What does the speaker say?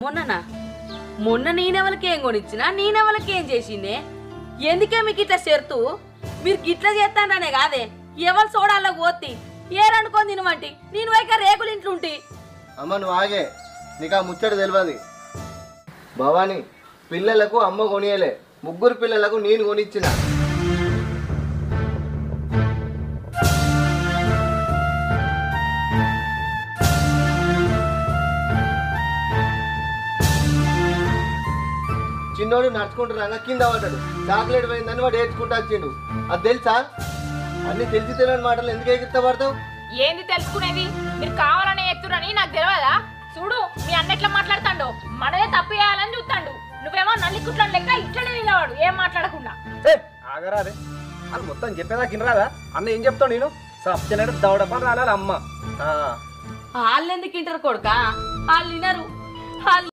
మొన్ననా మొన్న నేనెవలకేం కొనిచ్చినా నేనెవలకేం చేసిందే ఎందుకే మీకు ఇట్లా చేరుతూ మీరు గిట్లా చేస్తాననే కాదే ఎవరు సోడాల్లో పోతి ఏరనుకొని తినమంటి నేను వైక రేకులు ఇంట్లో ఉంటి అమ్మ నువ్వు ఆగే నీకు ఆ ముచ్చట తెలియదు భవాని పిల్లలకు అమ్మ కొనియలే ముగ్గురు పిల్లలకు నేను కొనిచ్చిన చిన్నోడు నడుచుకుంటూ రాగా కింద పడ్డాడు చాక్లెట్ పోయిందని వాడు ఏడ్చుకుంటూ వచ్చిండు అది తెలుసా అన్ని తెలిసి తెలియని మాటలు ఎందుకు ఎగిరితపడతావు ఏంది తెలుసుకునేది మీరు కావాలనే ఎత్తురని నాకు తెలియదా చూడు మీ అన్న ఎట్లా మాట్లాడుతాండో మనదే తప్పు చేయాలని చూస్తాడు నువ్వేమో నల్లి కుట్ల లెక్క ఇట్లనే నిలవాడు ఏం మాట్లాడకుండా ఆగరాదే వాళ్ళు మొత్తం చెప్పేదాకా వినరాదా అన్న ఏం చెప్తావు నేను సత్యనాడు దవడపని రాలేదు అమ్మ వాళ్ళు ఎందుకు ఇంటారు కొడుక వాళ్ళు వినరు వాళ్ళు